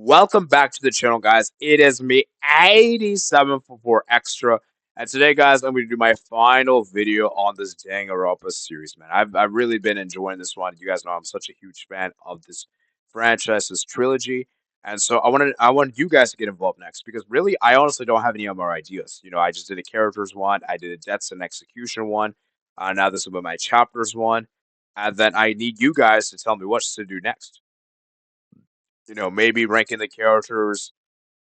Welcome back to the channel, guys. It is me, 87 for Extra. And today, guys, I'm going to do my final video on this Danganronpa series, man. I've really been enjoying this one. You guys know I'm such a huge fan of this franchise, this trilogy. And so I want you guys to get involved next because really, I honestly don't have any more ideas. I just did a characters one, I did a deaths and execution one. Now this will be my chapters one. And then I need you guys to tell me what to do next. Maybe ranking the characters,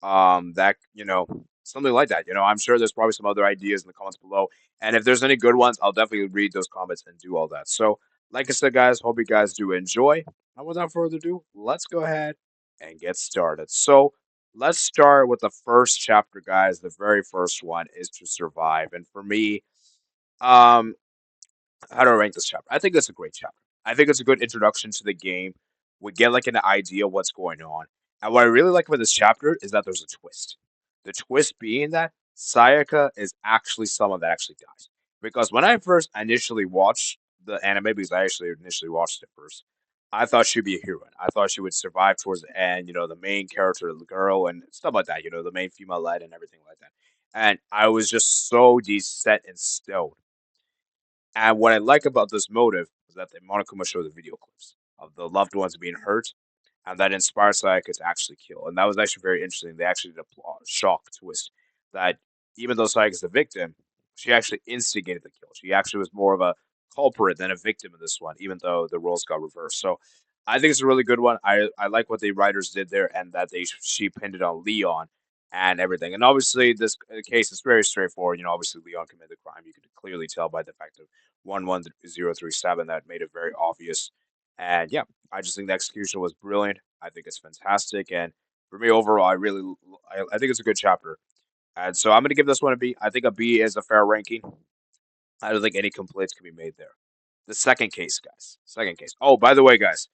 that something like that. I'm sure there's probably some other ideas in the comments below, and if there's any good ones, I'll definitely read those comments and do all that. So like I said, guys, hope you guys do enjoy, and without further ado, let's go ahead and get started. So let's start with the first chapter, guys. The very first one is to survive, and for me, um how do I rank this chapter? I think it's a great chapter. I think it's a good introduction to the game. We get like an idea of what's going on. And what I really like about this chapter is that there's a twist. The twist being that Sayaka is actually someone that actually dies. Because when I first initially watched the anime, because I actually initially watched it first, I thought she'd be a heroine. I thought she would survive towards the end, the main character, the girl, and stuff like that, the main female led and everything like that. And I was just so set in stone. And what I like about this motive is that the Monokuma showed the video clips of the loved ones being hurt, and that inspired Sayaka to actually kill. And that was actually very interesting. They actually did a shock twist that even though Sayaka is the victim, she actually instigated the kill. She actually was more of a culprit than a victim in this one, even though the roles got reversed. So I think it's a really good one. I like what the writers did there, and that she pinned it on Leon and everything. And obviously, this case is very straightforward. Obviously Leon committed the crime. You could clearly tell by the fact of 11037 that made it very obvious. And yeah, I just think the execution was brilliant. I think it's fantastic, and for me overall, I think it's a good chapter. And so I'm gonna give this one a B. I think a B is a fair ranking. I don't think any complaints can be made there. The second case, guys. Second case. Oh, by the way, guys.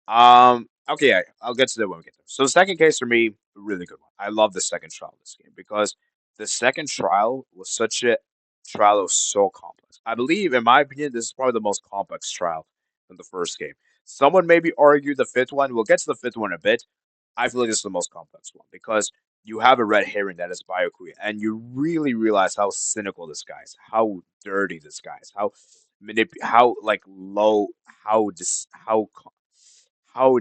Okay, I'll get to that when we get there. So the second case for me, a really good one. I love the second trial of this game because the second trial was such a trial that was so complex. I believe, in my opinion, this is probably the most complex trial in the first game. Someone maybe argue the fifth one. We'll get to the fifth one in a bit. I feel like this is the most complex one because you have a red herring that is Byakuya, and you really realize how cynical this guy is, how dirty this guy is, how like low, how how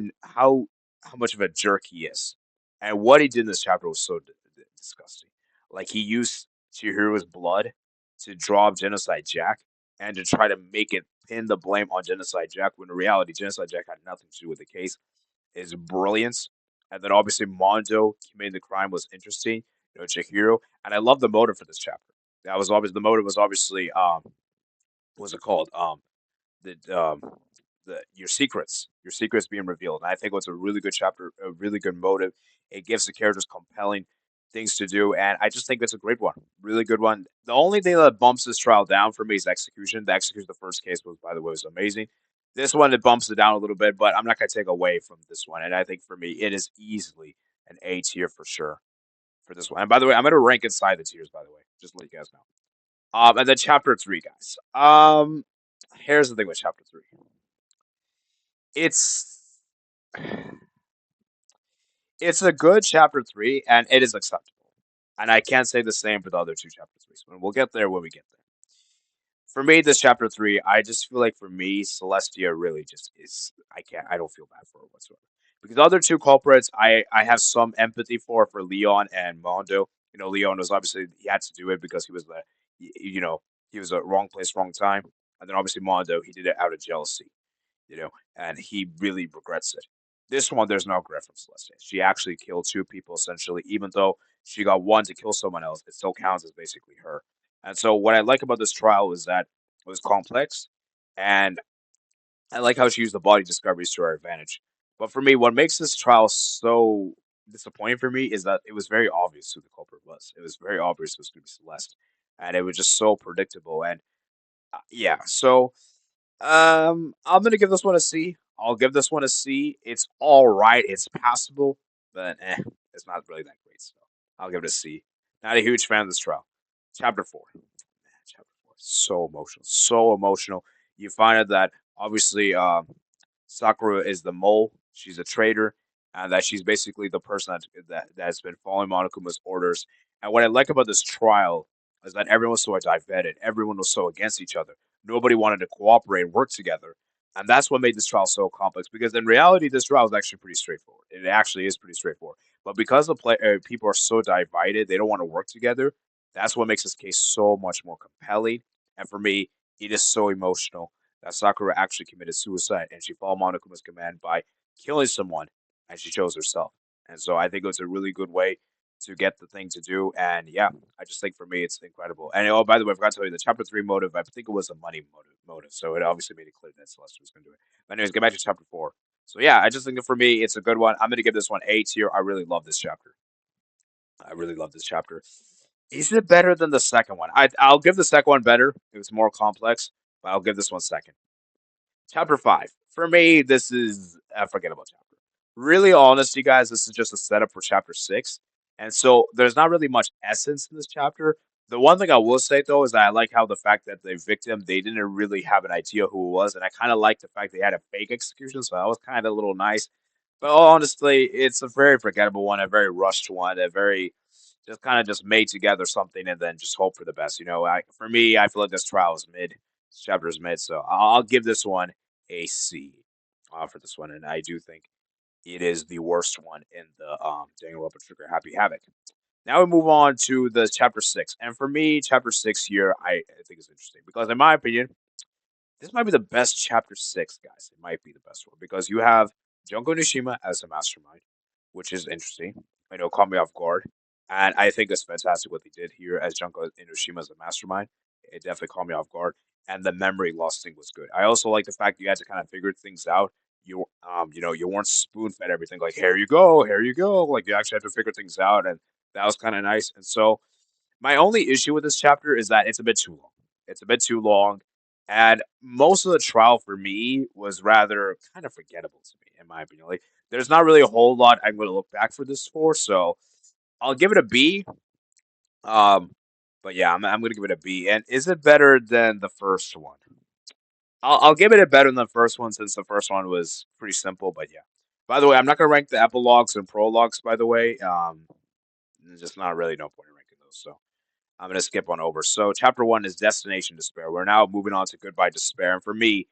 much of a jerk he is, and what he did in this chapter was so disgusting. Like he used Chihiro's blood to draw up Genocide Jack and to try to make it pin the blame on Genocide Jack when in reality Genocide Jack had nothing to do with the case. Is brilliance, and then obviously Mondo committing the crime was interesting. Chihiro, and I love the motive for this chapter. That was obviously the motive was obviously what's it called the your secrets being revealed. And I think it's a really good chapter, a really good motive. It gives the characters compelling things to do, and I just think it's a great one, really good one. The only thing that bumps this trial down for me is execution. The execution of the first case was, by the way, was amazing. This one it bumps it down a little bit, but I'm not gonna take away from this one. And I think for me, it is easily an A tier for sure for this one. And by the way, I'm gonna rank inside the tiers. By the way, just to let you guys know. And then chapter three, guys. Here's the thing with chapter three. It's it's a good chapter three, and it is acceptable. And I can't say the same for the other two chapter threes. But we'll get there when we get there. For me, this chapter three, I just feel like for me, Celestia really just is. I don't feel bad for her whatsoever. Because the other two culprits, I have some empathy for Leon and Mondo. Leon was obviously he had to do it because he was he was a wrong place, wrong time. And then obviously Mondo, he did it out of jealousy. And he really regrets it. This one, there's no regret from Celestia. She actually killed two people essentially, even though she got one to kill someone else, it still counts as basically her. And so, what I like about this trial is that it was complex, and I like how she used the body discoveries to her advantage. But for me, what makes this trial so disappointing for me is that it was very obvious who the culprit was. It was very obvious it was going to be Celeste, and it was just so predictable. And yeah, so I'm gonna give this one a C. I'll give this one a C. It's all right. It's passable, but it's not really that great. So I'll give it a C. Not a huge fan of this trial. Chapter four. Man, chapter four. So emotional. So emotional. You find out that obviously Sakura is the mole. She's a traitor, and that she's basically the person that's been following Monokuma's orders. And what I like about this trial is that everyone was so divided, everyone was so against each other. Nobody wanted to cooperate and work together. And that's what made this trial so complex. Because in reality, this trial is actually pretty straightforward. It actually is pretty straightforward. But because people are so divided, they don't want to work together. That's what makes this case so much more compelling. And for me, it is so emotional that Sakura actually committed suicide, and she followed Monokuma's command by killing someone, and she chose herself. And so I think it's a really good way to get the thing to do. And yeah, I just think for me it's incredible. And oh, by the way, I forgot to tell you the chapter three motive. I think it was a money motive, so it obviously made it clear that Celeste was going to do it. But anyways, get back to chapter four. So yeah, I just think that for me it's a good one. I'm going to give this one A tier. I really love this chapter. I really love this chapter. Is it better than the second one? I'll give the second one better. It was more complex, but I'll give this one second. Chapter 5. For me, this is a forgettable chapter. Really honest, you guys, this is just a setup for chapter 6. And so there's not really much essence in this chapter. The one thing I will say, though, is that I like how the fact that the victim, they didn't really have an idea who it was. And I kind of like the fact they had a fake execution. So that was kind of a little nice. But honestly, it's a very forgettable one, a very rushed one, a very just kind of just made together something and then just hope for the best. For me, I feel like this trial is mid. This chapter is mid, so I'll give this one a C for this one, and I do think it is the worst one in the Danganronpa Trigger Happy Havoc. Now we move on to the chapter 6, and for me, chapter 6 here I think is interesting because in my opinion, this might be the best chapter 6, guys. It might be the best one because you have Junko Nishima as a mastermind, which is interesting. Caught me off guard, and I think it's fantastic what they did here as Junko Inoshima as a mastermind. It definitely caught me off guard, and the memory loss thing was good. I also like the fact you had to kind of figure things out. You weren't spoon fed everything like here you go. Like you actually had to figure things out, and that was kind of nice. And so my only issue with this chapter is that it's a bit too long. It's a bit too long, and most of the trial for me was rather kind of forgettable to me, in my opinion. Like, there's not really a whole lot I'm going to look back for this for, so I'll give it a B. Um, but yeah, I'm going to give it a B. And is it better than the first one? I'll give it a better than the first one since the first one was pretty simple. But yeah. By the way, I'm not going to rank the epilogues and prologues. By the way, there's just not really no point in ranking those. So. I'm going to skip on over. So, chapter 1 is Destination Despair. We're now moving on to Goodbye Despair. And for me,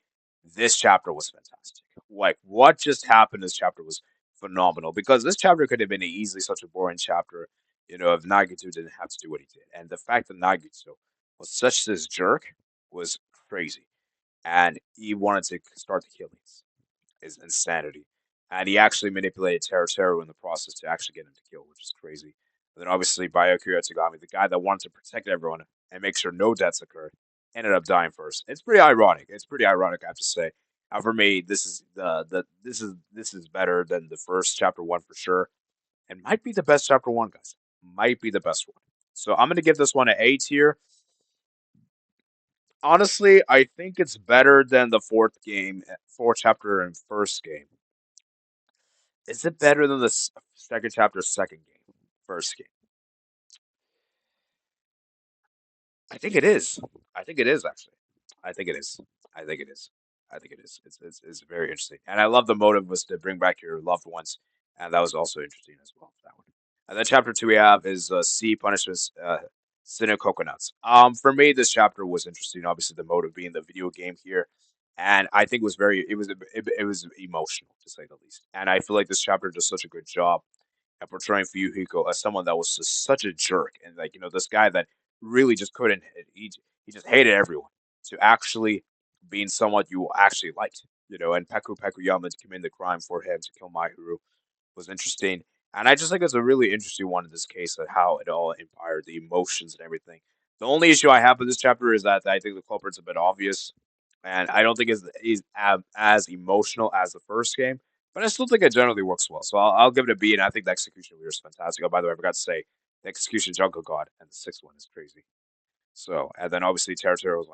this chapter was fantastic. Like, what just happened this chapter was phenomenal because this chapter could have been easily such a boring chapter, if Nagito didn't have to do what he did. And the fact that Nagito was such this jerk was crazy. And he wanted to start the killings is insanity. And he actually manipulated Teru in the process to actually get him to kill, which is crazy. And then obviously Byakuya Tagami, the guy that wanted to protect everyone and make sure no deaths occurred, ended up dying first. It's pretty ironic. It's pretty ironic, I have to say. For me, this is this is better than the first chapter one for sure, and might be the best chapter one, guys. Might be the best one. So I'm gonna give this one an A tier. Honestly, I think it's better than the fourth chapter and first game. Is it better than the second chapter, second game, first game? I think it is. I think it is actually. I think it is. I think it is. I think it is. It's very interesting, and I love the motive was to bring back your loved ones, and that was also interesting as well. That one. And then chapter two we have is sea punishments, sin and coconuts. For me, this chapter was interesting. Obviously, the motive being the video game here, and I think it was emotional to say the least. And I feel like this chapter does such a good job at portraying Fuyuhiko as someone that was just such a jerk and like this guy that really just couldn't he just hated everyone to actually being someone you actually liked, and Peku Yama committing the crime for him to kill Mahiru was interesting. And I just think it's a really interesting one in this case of how it all empired, the emotions and everything. The only issue I have with this chapter is that I think the culprit's a bit obvious, and I don't think it's as emotional as the first game. But I still think it generally works well. So I'll give it a B, and I think the execution here is fantastic. Oh, by the way, I forgot to say the execution Jungle God and the sixth one is crazy. So, and then obviously Territorial was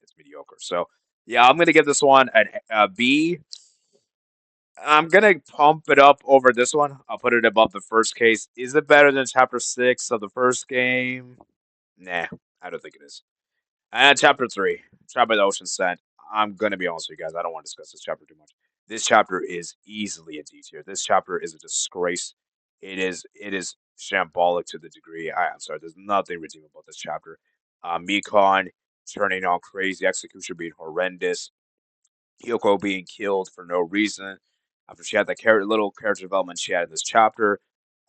it's mediocre. So, yeah, I'm gonna give this one a B. I'm gonna pump it up over this one. I'll put it above the first case. Is it better than chapter 6 of the first game? Nah, I don't think it is. And chapter 3, Trial by the Ocean Sand. I'm gonna be honest with you guys. I don't want to discuss this chapter too much. This chapter is easily a D tier. This chapter is a disgrace. It is shambolic to the degree. I'm sorry. There's nothing redeemable about this chapter. Mikon turning on crazy, execution being horrendous, Kyoko being killed for no reason after she had the little character development she had in this chapter.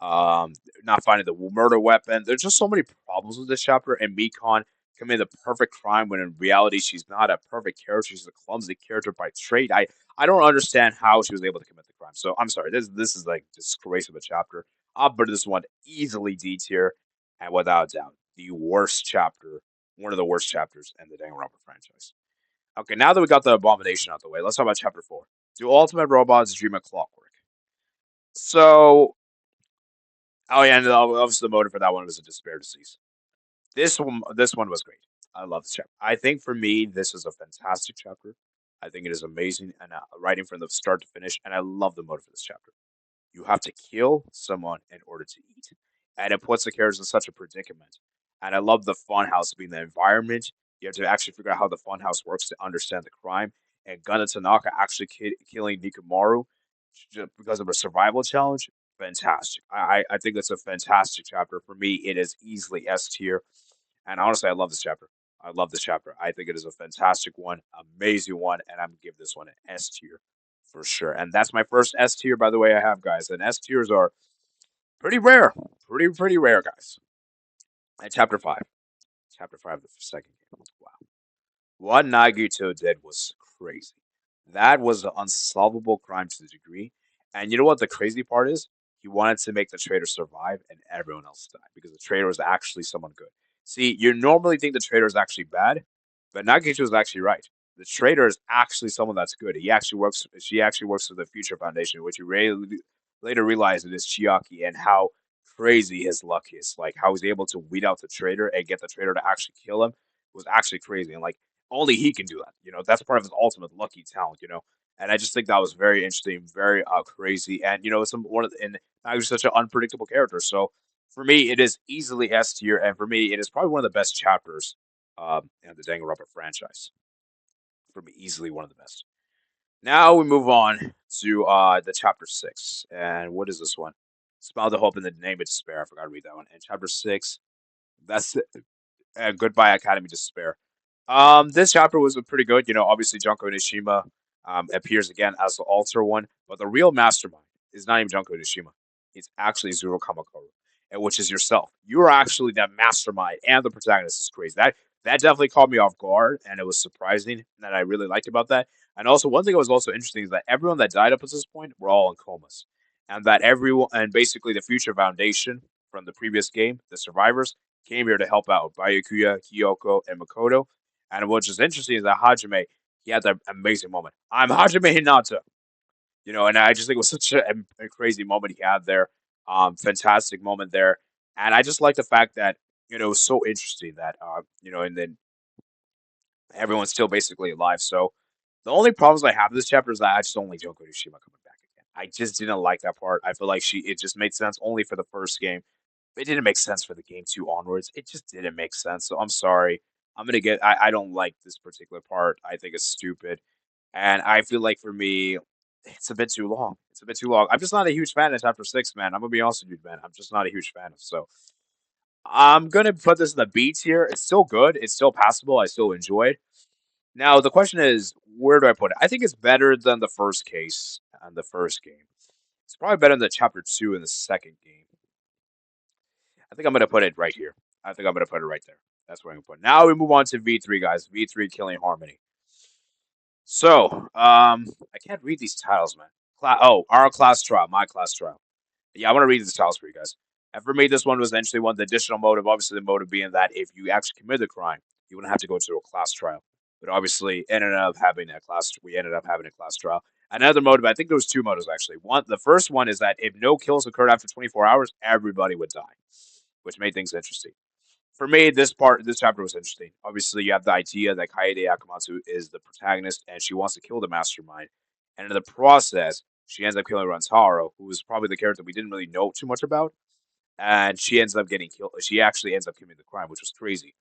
Um, Not finding the murder weapon. There's just so many problems with this chapter, and Mikon committing the perfect crime when in reality she's not a perfect character. She's a clumsy character by trait. I don't understand how she was able to commit the crime. So I'm sorry. This is like disgrace of a chapter. I'll put this one easily D tier, and without doubt, the worst chapter, one of the worst chapters in the Danganronpa franchise. Okay, now that we got the abomination out the way, let's talk about chapter 4. Do ultimate robots dream of clockwork? So, oh yeah, and obviously the motive for that one was a despair disease. This one was great. I love this chapter. I think for me, this is a fantastic chapter. I think it is amazing and writing from the start to finish, and I love the motive for this chapter. You have to kill someone in order to eat. And it puts the characters in such a predicament. And I love the funhouse being the environment. You have to actually figure out how the funhouse works to understand the crime. And Gunda Tanaka actually killing Nikomaru just because of a survival challenge. Fantastic. I think it's a fantastic chapter. For me, it is easily S tier. And honestly, I love this chapter. I love this chapter. I think it is a fantastic one, amazing one, and I'm gonna give this one an S tier for sure. And that's my first S tier, by the way. I have guys, and S tiers are pretty rare, pretty rare, guys. And chapter five, the second game. Wow, what Nagito did was crazy. That was an unsolvable crime to the degree. And you know what the crazy part is? He wanted to make the traitor survive and everyone else die because the traitor was actually someone good. See, you normally think the traitor is actually bad, but Nagito was actually right. The traitor is actually someone that's good. He actually works. She actually works for the Future Foundation, which you later realize it is Chiaki and how crazy his luck is. Like how he's able to weed out the traitor and get the traitor to actually kill him was actually crazy. And like only he can do that. That's part of his ultimate lucky talent. And I just think that was very interesting, very crazy, and and I was such an unpredictable character. So for me, it is easily S tier, and for me, it is probably one of the best chapters in the Danganronpa franchise. For me, easily one of the best. Now we move on to the chapter 6, and what is this one? Smile the hope in the name of despair. I forgot to read that one. And chapter 6, that's Goodbye Academy Despair. This chapter was pretty good. Obviously Junko Nishima appears again as the alter one, but the real mastermind is not even Junko Nishima. It's actually Zuru Kamakoro, which is yourself. You are actually the mastermind and the protagonist. Is crazy. That definitely caught me off guard, and it was surprising that I really liked about that. And also, one thing that was also interesting is that everyone that died up to this point were all in comas, and that everyone and basically the Future Foundation from the previous game, the survivors, came here to help out Bayukuya, Kyoko, and Makoto. And what's just interesting is that Hajime, he had that amazing moment. I'm Hajime Hinata. And I just think it was such a crazy moment he had there. Fantastic moment there. And I just like the fact that, it was so interesting that, and then everyone's still basically alive. So the only problems I have with this chapter is that I just don't like Junko Nishima coming back again. I just didn't like that part. I feel like it just made sense only for the first game. It didn't make sense for the game two onwards. It just didn't make sense. So I'm sorry. I don't like this particular part. I think it's stupid. And I feel like for me, it's a bit too long. It's a bit too long. I'm just not a huge fan of chapter 6, man. I'm gonna be honest with you, man. I'm just not a huge fan of. So I'm gonna put this in the B tier. It's still good. It's still passable. I still enjoy it. Now the question is, where do I put it? I think it's better than the first case and the first game. It's probably better than the chapter 2 in the second game. I think I'm gonna put it right here. I think I'm gonna put it right there. That's where I'm gonna put it. Now we move on to V3, guys. V3 Killing Harmony. So, I can't read these titles, man. Our class trial, my class trial. Yeah, I want to read these titles for you guys. And for me, this one was essentially one of the additional motive. Obviously, the motive being that if you actually commit the crime, you wouldn't have to go to a class trial. But obviously, we ended up having a class trial. Another motive, I think there was two motives actually. The first one is that if no kills occurred after 24 hours, everybody would die, which made things interesting. For me, this chapter was interesting. Obviously, you have the idea that Kaede Akamatsu is the protagonist, and she wants to kill the mastermind. And in the process, she ends up killing Rantaro, who is probably the character we didn't really know too much about. And she ends up getting killed. She actually ends up committing the crime, which was crazy.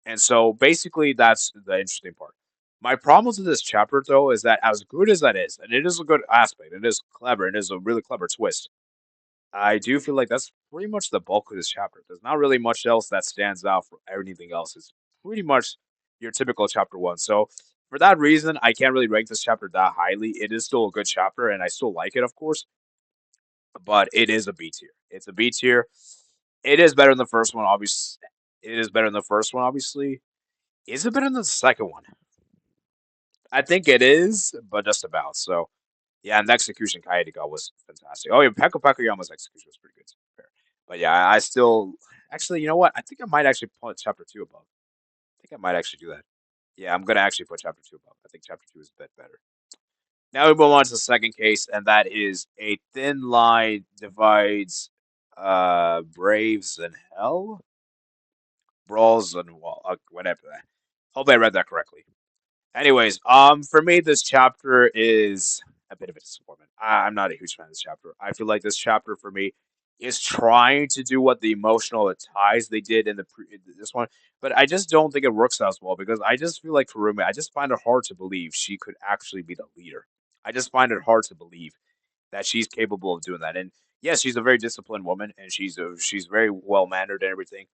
And so, basically, that's the interesting part. My problems with this chapter, though, is that as good as that is, and it is a good aspect, it is clever, it is a really clever twist. I do feel like that's pretty much the bulk of this chapter. There's not really much else that stands out for anything else. It's pretty much your typical chapter one. So for that reason, I can't really rank this chapter that highly. It is still a good chapter, and I still like it, of course, but it is a B tier. It's a B tier. It is better than the first one, obviously. It is better than the first one, obviously. Is it better than the second one? I think it is, but just about. So yeah, and the execution Kaede got was fantastic. Oh yeah, Pekka Yama's execution was pretty good to be fair. But yeah, I still actually, you know what? I think I might actually put chapter two above. I think I might actually do that. Yeah, I'm gonna actually put chapter two above. I think chapter two is a bit better. Now we move on to the second case, and that is a thin line divides Braves and Hell, Brawls and Wall, whatever. Hope I read that correctly. Anyways, for me, this chapter is a bit of a disappointment. I'm not a huge fan of this chapter. I feel like this chapter for me is trying to do what the emotional ties they did in this one, but I just don't think it works out as well because I just feel like Kurumi. I just find it hard to believe she could actually be the leader. I just find it hard to believe that she's capable of doing that. And yes, she's a very disciplined woman, and she's very well mannered and everything.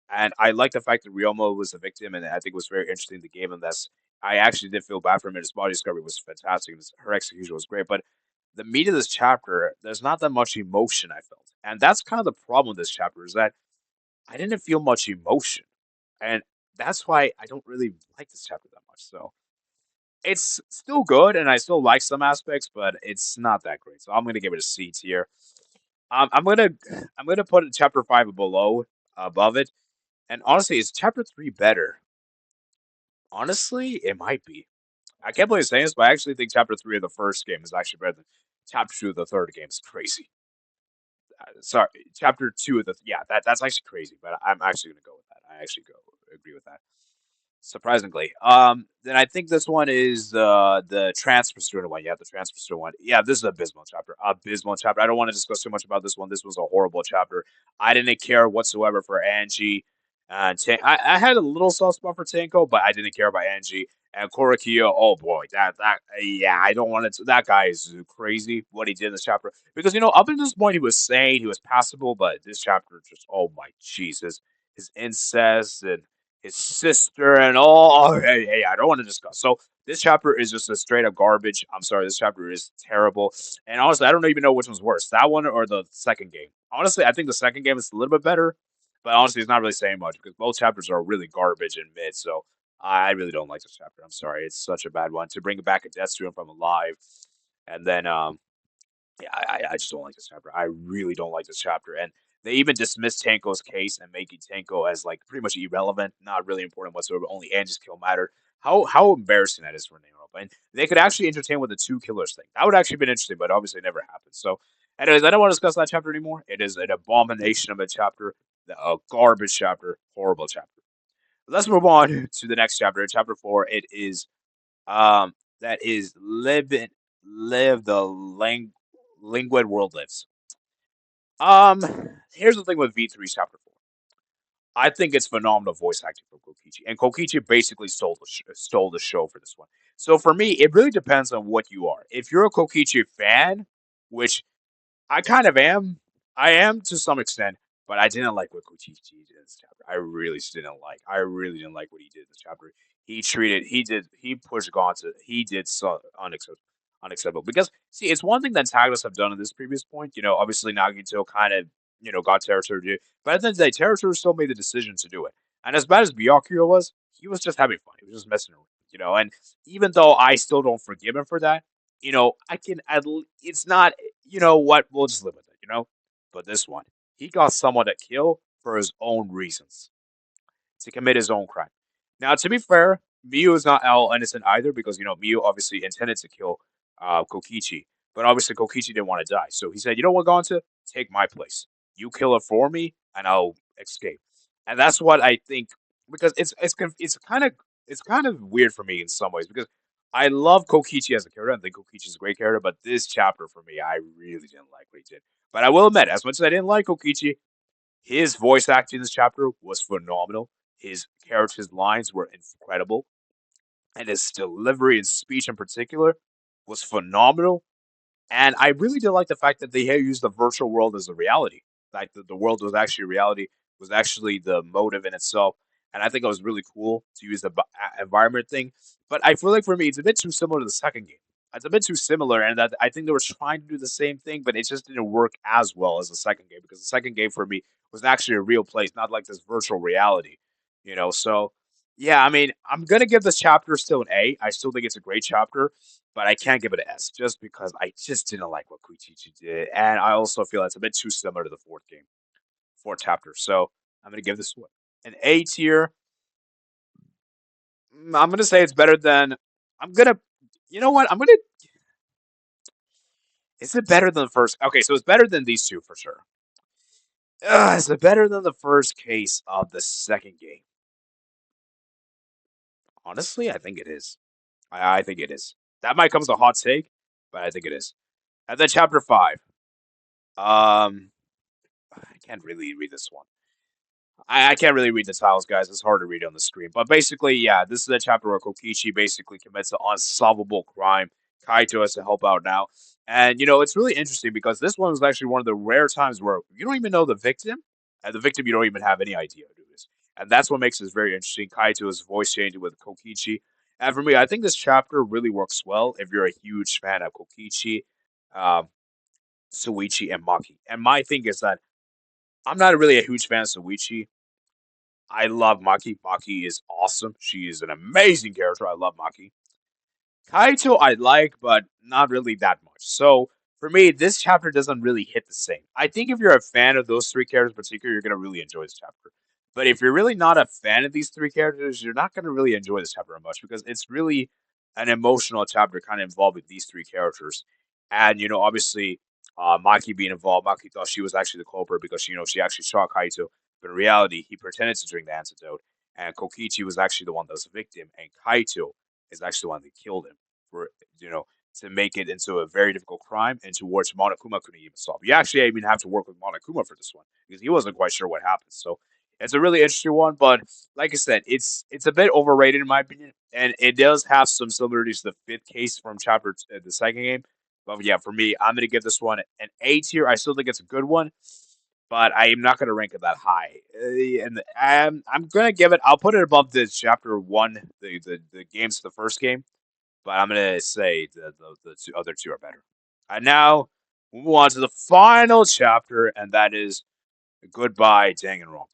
And I like the fact that Ryomo was a victim, and I think it was very interesting the game. And that's I actually did feel bad for him. And his body discovery was fantastic. Her execution was great, but the meat of this chapter, there's not that much emotion I felt, and that's kind of the problem with this chapter is that I didn't feel much emotion, and that's why I don't really like this chapter that much. So it's still good, and I still like some aspects, but it's not that great. So I'm gonna give it a C tier. I'm gonna I'm gonna put it chapter five below above it, and honestly, is chapter three better? Honestly, it might be. I can't believe I'm saying this, but I actually think chapter three of the first game is actually better than chapter two of the third game. Is crazy. Sorry, chapter two of the yeah, that's actually crazy, but I'm actually gonna go with that. I actually go agree with that. Surprisingly. Then I think this one is the transfer student one. Yeah, the transfer student one. Yeah, this is abysmal chapter. Abysmal chapter. I don't want to discuss too much about this one. This was a horrible chapter. I didn't care whatsoever for Angie. I had a little soft spot for Tanko, but I didn't care about Angie and Korakia. Oh boy, that yeah, I don't want to. That guy is crazy. What he did in this chapter, because up until this point he was sane, he was passable, but this chapter just oh my Jesus, his incest and his sister and all. Oh, hey, I don't want to discuss. So this chapter is just a straight up garbage. I'm sorry, this chapter is terrible. And honestly, I don't even know which one's worse, that one or the second game. Honestly, I think the second game is a little bit better, but honestly, it's not really saying much because both chapters are really garbage and mid. So I really don't like this chapter. I'm sorry, it's such a bad one to bring back a death student from alive, and then yeah, I just don't like this chapter. I really don't like this chapter. And they even dismissed Tanko's case and making Tanko as like pretty much irrelevant, not really important whatsoever. Only Angie's kill mattered. How embarrassing that is for Danganronpa. And they could actually entertain with the two killers thing. That would actually been interesting, but obviously it never happened. So, anyways, I don't want to discuss that chapter anymore. It is an abomination of a chapter, a garbage chapter, horrible chapter. Let's move on to the next chapter, chapter four. It is that is live the languid world lives. Um, Here's the thing with V3 chapter four. I think it's phenomenal voice acting from Kokichi, and Kokichi basically stole the show for this one. So for me, it really depends on what you are. If you're a Kokichi fan, which I kind of am. I am to some extent, but I didn't like what Kochichi did in this chapter. I really just didn't like. I really didn't like what he did in this chapter. He pushed God to, he did so unacceptable. Because, see, it's one thing that antagonists have done in this previous point. Obviously Nagito kind of, got Terutoru, but at the end of the day, Terutoru still made the decision to do it. And as bad as Byakuya was, he was just having fun. He was just messing around. And even though I still don't forgive him for that, I can it's not, what, we'll just live with it. But this one, he got someone to kill for his own reasons, to commit his own crime. Now, to be fair, Miyu is not all innocent either because, Miyu obviously intended to kill Kokichi, but obviously Kokichi didn't want to die. So he said, you know what, Gonta? Take my place. You kill it for me, and I'll escape. And that's what I think, because it's kind of weird for me in some ways because I love Kokichi as a character. I think Kokichi's a great character, but this chapter for me, I really didn't like what he did. But I will admit, as much as I didn't like Kokichi, his voice acting in this chapter was phenomenal. His character's lines were incredible. and his delivery and speech in particular was phenomenal. And I really did like the fact that they had used the virtual world as a reality. Like the world was actually reality, was actually the motive in itself. And I think it was really cool to use the environment thing. But I feel like for me, it's a bit too similar to the second game. It's a bit too similar, and that I think they were trying to do the same thing, but it just didn't work as well as the second game because the second game for me was actually a real place, not like this virtual reality. So yeah, I mean, I'm gonna give this chapter still an A. I still think it's a great chapter, but I can't give it an S just because I just didn't like what Kuichichi did, and I also feel it's a bit too similar to the fourth game, fourth chapter. So I'm gonna give this one an A tier. I'm gonna say it's better than. I'm gonna. You know what? I'm gonna. Is it better than the first? Okay, so it's better than these two for sure. Is it better than the first case of the second game? Honestly, I think it is. I think it is. That might come as a hot take, but I think it is. And then chapter five. Um, I can't really read this one. I can't really read the titles, guys. It's hard to read on the screen. But basically, yeah, this is a chapter where Kokichi basically commits an unsolvable crime. Kaito has to help out now. And, it's really interesting because this one was actually one of the rare times where you don't even know the victim. And the victim, you don't even have any idea who it is. And that's what makes this very interesting. Kaito is voice changing with Kokichi. And for me, I think this chapter really works well if you're a huge fan of Kokichi, um, Suichi, and Maki. And my thing is that I'm not really a huge fan of Suichi. I love Maki. Maki is awesome. She is an amazing character. I love Maki. Kaito I like, but not really that much. So for me, this chapter doesn't really hit the same. I think if you're a fan of those three characters in particular, you're gonna really enjoy this chapter. But if you're really not a fan of these three characters, you're not gonna really enjoy this chapter much because it's really an emotional chapter kind of involved with these three characters. And obviously, Maki being involved, Maki thought she was actually the culprit because she actually shot Kaito, but in reality, he pretended to drink the antidote, and Kokichi was actually the one that was the victim, and Kaito is actually the one that killed him for you know to make it into a very difficult crime and towards Monokuma couldn't even solve. You actually even have to work with Monokuma for this one because he wasn't quite sure what happened. So it's a really interesting one, but like I said, it's a bit overrated in my opinion, and it does have some similarities to the fifth case from the second game. But yeah, for me, I'm gonna give this one an A tier. I still think it's a good one, but I am not gonna rank it that high. And I'm gonna give it. I'll put it above the chapter one, the games, the first game, but I'm gonna say the two, other two are better. And now we move on to the final chapter, and that is Goodbye Danganronpa.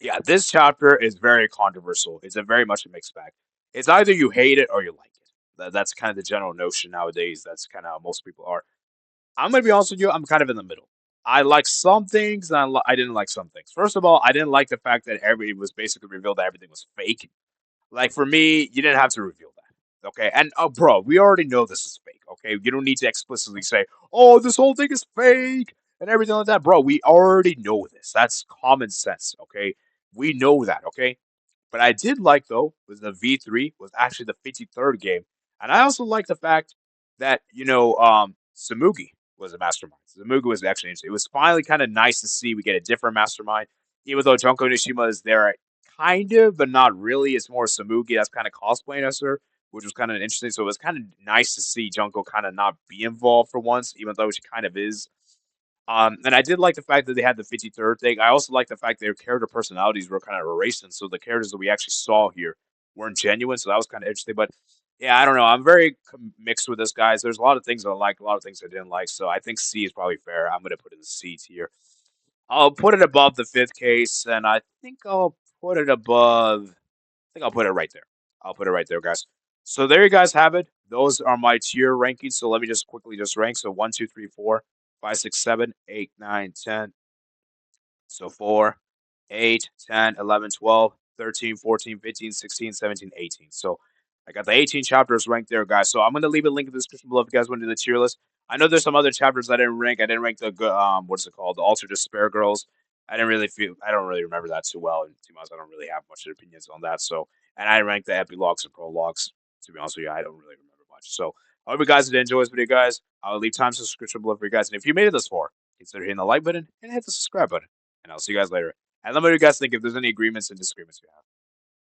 Yeah, this chapter is very controversial. It's a very much a mixed bag. It's either you hate it or you like it. That's kind of the general notion nowadays. That's kind of how most people are. I'm gonna be honest with you. I'm kind of in the middle. I like some things, and I didn't like some things. First of all, I didn't like the fact that everybody was basically revealed that everything was fake. Like for me, you didn't have to reveal that. Okay. And bro, we already know this is fake. Okay. You don't need to explicitly say, oh, this whole thing is fake and everything like that. Bro, we already know this. That's common sense. Okay. We know that. Okay. But I did like though was the V3 was actually the 53rd game, and I also like the fact that Samugi was a mastermind. Samugi was actually interesting. It was finally kind of nice to see we get a different mastermind, even though Junko Nishima is there, kind of, but not really. It's more Samugi that's kind of cosplaying as her, which was kind of interesting. So it was kind of nice to see Junko kind of not be involved for once, even though she kind of is. And I did like the fact that they had the 53rd thing. I also like the fact their character personalities were kind of erased, and so the characters that we actually saw here weren't genuine. So that was kind of interesting. But yeah, I don't know. I'm very mixed with this, guys. There's a lot of things I like, a lot of things I didn't like. So I think C is probably fair. I'm gonna put it in the C tier. I'll put it above the fifth case, and I think I'll put it above. I think I'll put it right there. I'll put it right there, guys. So there you guys have it. Those are my tier rankings. So let me just quickly just rank. So 1, 2, 3, 4, 5, 6, 7, 8, 9, 10. So 4, 8, 10, 11, 12, 13, 14, 15, 16, 17, 18. So I got the 18 chapters ranked there, guys. So I'm going to leave a link in the description below if you guys want to do the tier list. I know there's some other chapters I didn't rank. I didn't rank the what's it called? The Alter Despair Girls. I don't really remember that too well. And to be honest, I don't really have much opinions on that. So, and I ranked the epilogues and prologues. To be honest with you, I don't really remember much. So, I hope you guys did enjoy this video, guys. I'll leave time subscription below for you guys. And if you made it this far, consider hitting the like button and hit the subscribe button. And I'll see you guys later. And let me know what you guys think if there's any agreements and disagreements you have.